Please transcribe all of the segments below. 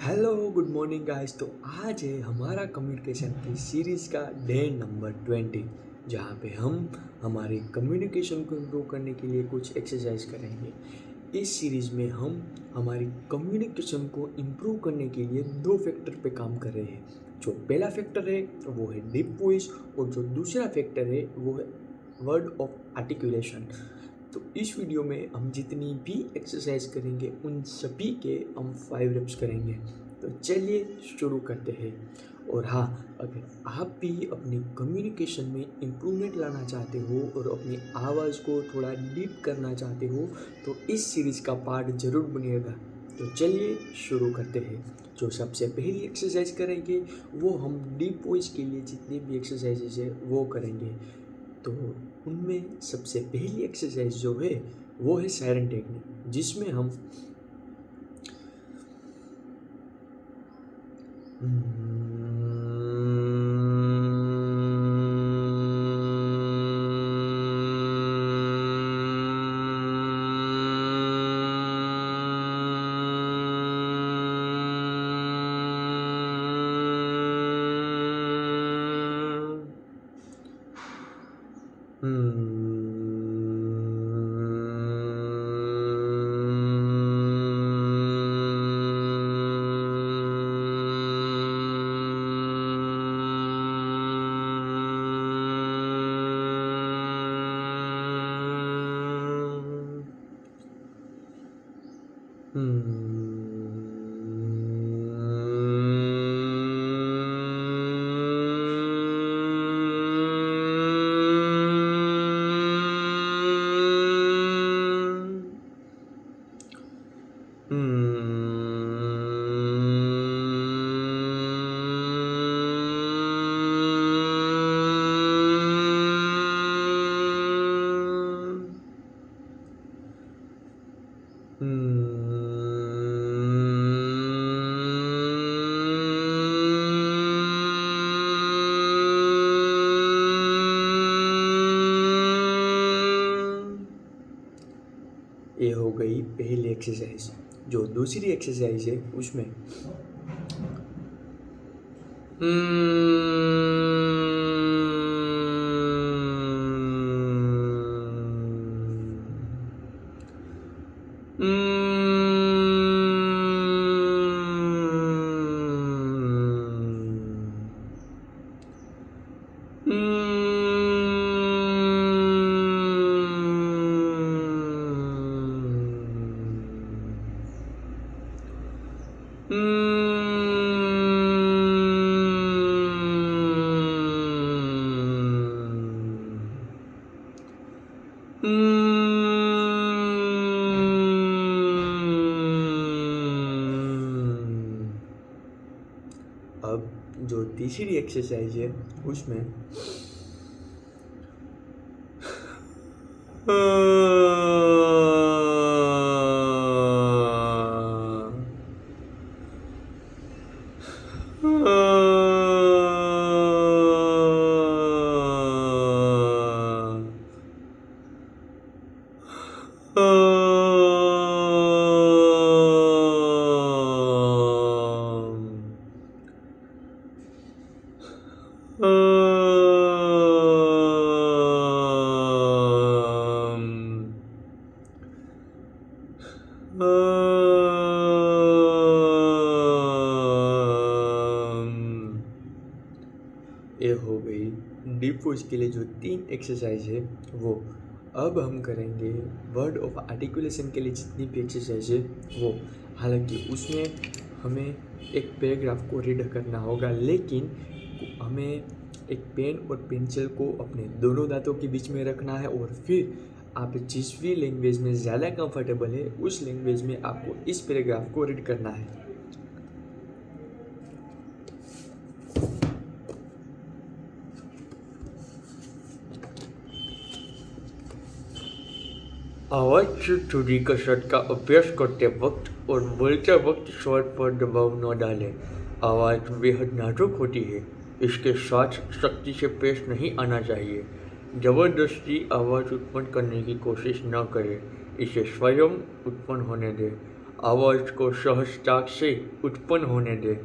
Hello good morning guys. तो आज है हमारा कम्युनिकेशन की सीरीज़ का डे नंबर 20, जहाँ पे हम हमारे कम्युनिकेशन को इम्प्रूव करने के लिए कुछ एक्सरसाइज करेंगे। इस सीरीज़ में हम हमारी कम्युनिकेशन को इम्प्रूव करने के लिए दो फैक्टर पे काम कर रहे हैं। जो पहला फैक्टर है वो है डीप वॉइस, और जो दूसरा फैक्टर है वो है वर्ड ऑफ आर्टिकुलेशन। तो इस वीडियो में हम जितनी भी एक्सरसाइज करेंगे उन सभी के हम 5 रेप्स करेंगे। तो चलिए शुरू करते हैं। और हाँ, अगर आप भी अपनी कम्युनिकेशन में इम्प्रूवमेंट लाना चाहते हो और अपनी आवाज़ को थोड़ा डीप करना चाहते हो तो इस सीरीज़ का पार्ट ज़रूर बनिएगा। तो चलिए शुरू करते हैं। जो सबसे पहली एक्सरसाइज करेंगे वो हम डीप वॉइस के लिए जितनी भी एक्सरसाइजेज है वो करेंगे। तो उनमें सबसे पहली एक्सरसाइज जो है वो है सायरन टेक्निक, जिसमें हम ये हो गई पहली एक्सरसाइज। जो दूसरी एक्सरसाइज है उसमें अब जो तीसरी एक्सरसाइज है उसमें ये हो गई डीप वॉइस के लिए जो 3 एक्सरसाइज है वो। अब हम करेंगे वर्ड ऑफ आर्टिकुलेशन के लिए जितनी भी एक्सरसाइज है वो। हालांकि उसमें हमें एक पैराग्राफ को रीड करना होगा, लेकिन हमें एक पेन और पेंसिल को अपने दोनों दांतों के बीच में रखना है, और फिर आप जिस भी लैंग्वेज में ज़्यादा कंफर्टेबल है उस लैंग्वेज में आपको इस पैराग्राफ को रीड करना है। आवाज़ से जुड़ी कसरत का अभ्यास करते वक्त और बोलते वक्त स्वर पर दबाव न डालें। आवाज़ बेहद नाजुक होती है, इसके साथ सख्ती से पेश नहीं आना चाहिए। ज़बरदस्ती आवाज़ उत्पन्न करने की कोशिश न करें, इसे स्वयं उत्पन्न होने दें। आवाज़ को सहजता से उत्पन्न होने दें।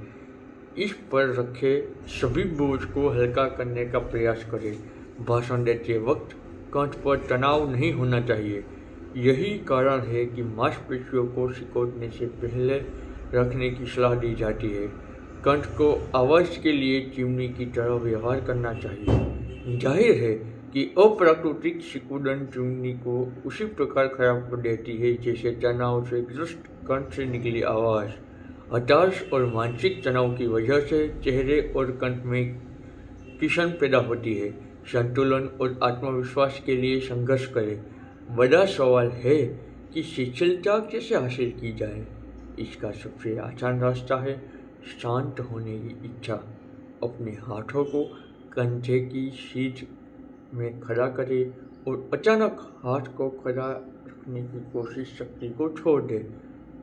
इस पर रखे सभी बोझ को हल्का करने का प्रयास करें। भाषण देते वक्त कंठ पर तनाव नहीं होना चाहिए। यही कारण है कि मांसपेशियों को सिकोड़ने से पहले रखने की सलाह दी जाती है। कंठ को आवाज़ के लिए चिमनी की तरह व्यवहार करना चाहिए। जाहिर है कि अप्राकृतिक सिकुड़न चिमनी को उसी प्रकार खराब कर देती है जैसे तनाव से ग्रस्त कंठ से निकली आवाज़। हताश और मानसिक तनाव की वजह से चेहरे और कंठ में किशन पैदा होती है। संतुलन और आत्मविश्वास के लिए संघर्ष करें। बड़ा सवाल है कि शिथिलता कैसे हासिल की जाए। इसका सबसे आसान रास्ता है शांत होने की इच्छा। अपने हाथों को कंधे की सीध में खड़ा करें और अचानक हाथ को खड़ा रखने की कोशिश शक्ति को छोड़ दें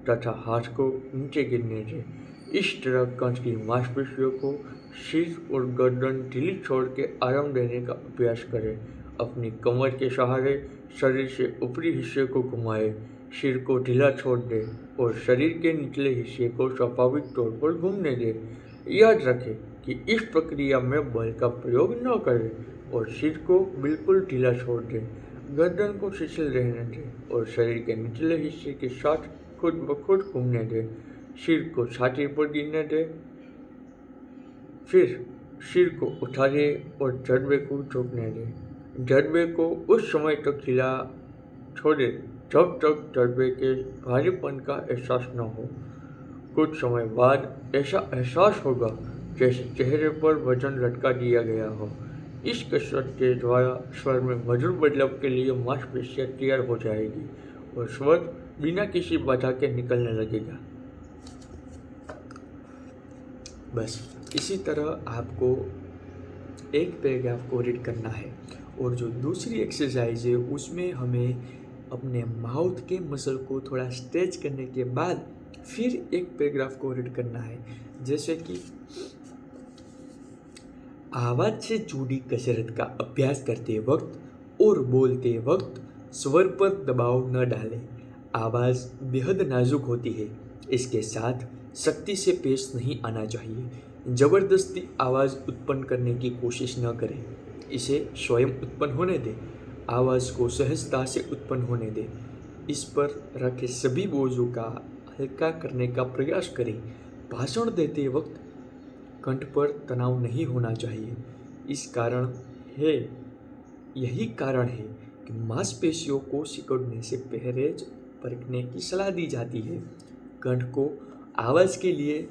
तथा हाथ को नीचे गिरने दें। इस तरह कंठ की मांसपेशियों को सिर और गर्दन ढीली छोड़ के आराम देने का अभ्यास करें। अपनी कमर के सहारे शरीर से ऊपरी हिस्से को घुमाएं। सिर को ढीला छोड़ दें और शरीर के निचले हिस्से को स्वाभाविक तौर पर घूमने दें। याद रखें कि इस प्रक्रिया में बल का प्रयोग न करें और सिर को बिल्कुल ढीला छोड़ दें। गर्दन को शिथिल रहने दें और शरीर के निचले हिस्से के साथ खुद ब खुद घूमने दें। सिर को छाती पर गिरने दें। फिर सिर को उठा दें और जड़बे को झुकने दें। जड़बे को उस समय तक हिला छोड़ें जब तक जड़बे के भारीपन का एहसास न हो। कुछ समय बाद ऐसा एहसास होगा जैसे चेहरे पर वजन लटका दिया गया हो। इस कसरत के द्वारा स्वर में मधुर बदलाव के लिए मांसपेशियां तैयार हो जाएगी और स्वर बिना किसी बाधा के निकलने लगेगा। बस इसी तरह आपको एक पैराग्राफ को रीड करना है और जो दूसरी एक्सरसाइज है उसमें हमें अपने माउथ के मसल को थोड़ा स्ट्रेच करने के बाद फिर एक पैराग्राफ को रीड करना है। जैसे कि आवाज़ से जुड़ी कसरत का अभ्यास करते वक्त और बोलते वक्त स्वर पर दबाव न डालें। आवाज़ बेहद नाजुक होती है, इसके साथ सख्ती से पेश नहीं आना चाहिए। ज़बरदस्ती आवाज़ उत्पन्न करने की कोशिश न करें, इसे स्वयं उत्पन्न होने दें। आवाज़ को सहजता से उत्पन्न होने दें। इस पर रखे सभी बोझों का हल्का करने का प्रयास करें। भाषण देते वक्त कंठ पर तनाव नहीं होना चाहिए। यही कारण है कि मांसपेशियों को सिकुड़ने से परहेज बरतने की सलाह दी जाती है। कंठ को आवाज़ के लिए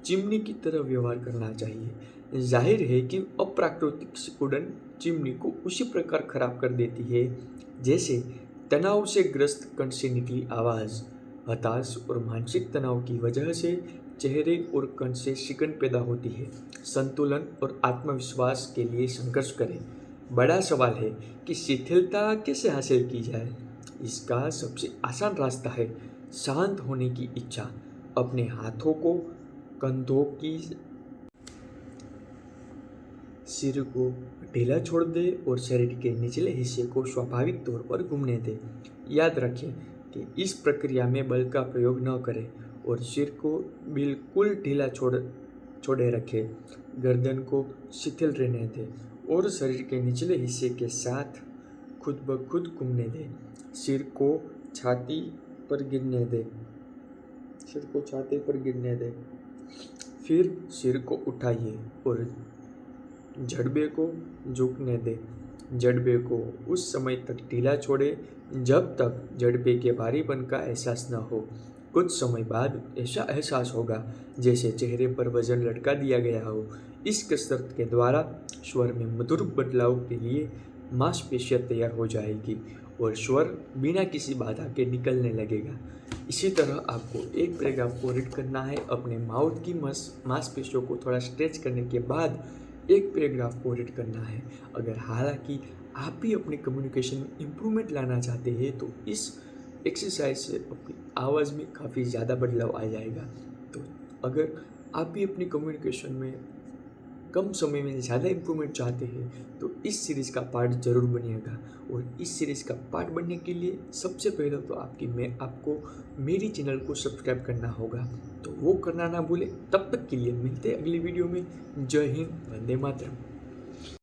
चिमनी की तरह व्यवहार करना चाहिए। जाहिर है कि अप्राकृतिक सिकुड़न चिमनी को उसी प्रकार खराब कर देती है जैसे तनाव से ग्रस्त कंठ से निकली आवाज़। हताश और मानसिक तनाव की वजह से चेहरे और कंठ से सिकुड़न पैदा होती है। संतुलन और आत्मविश्वास के लिए संघर्ष करें। बड़ा सवाल है कि शिथिलता कैसे हासिल की जाए। इसका सबसे आसान रास्ता है शांत होने की इच्छा। अपने हाथों को कंधों की सिर को ढीला छोड़ दें और शरीर के निचले हिस्से को स्वाभाविक तौर पर घूमने दें। याद रखें कि इस प्रक्रिया में बल का प्रयोग न करें और सिर को बिल्कुल ढीला छोड़े रखें। गर्दन को शिथिल रहने दें और शरीर के निचले हिस्से के साथ खुद ब खुद घूमने दें। सिर को छाती पर गिरने दें। फिर सिर को उठाइए और जड़बे को झुकने दें। जड़बे को उस समय तक ढीला छोड़ें जब तक जड़बे के भारीपन का एहसास न हो। कुछ समय बाद ऐसा एहसास होगा जैसे चेहरे पर वजन लटका दिया गया हो। इस कसरत के द्वारा स्वर में मधुर बदलाव के लिए मांसपेशियां तैयार हो जाएगी और स्वर बिना किसी बाधा के निकलने लगेगा। इसी तरह आपको एक पैराग्राफ को रीड करना है। अपने माउथ की मांसपेशियों को थोड़ा स्ट्रेच करने के बाद एक पैराग्राफ को रीड करना है। अगर हालांकि आप भी अपनी कम्युनिकेशन में इम्प्रूवमेंट लाना चाहते हैं तो इस एक्सरसाइज से अपनी आवाज़ में काफ़ी ज़्यादा बदलाव आ जाएगा। तो अगर आप भी अपनी कम्युनिकेशन में कम समय में ज़्यादा इम्प्रूवमेंट चाहते हैं तो इस सीरीज़ का पार्ट ज़रूर बनिएगा। और इस सीरीज़ का पार्ट बनने के लिए सबसे पहले तो आपको मेरी चैनल को सब्सक्राइब करना होगा, तो वो करना ना भूलें। तब तक के लिए मिलते हैं अगली वीडियो में। जय हिंद, वंदे मातरम।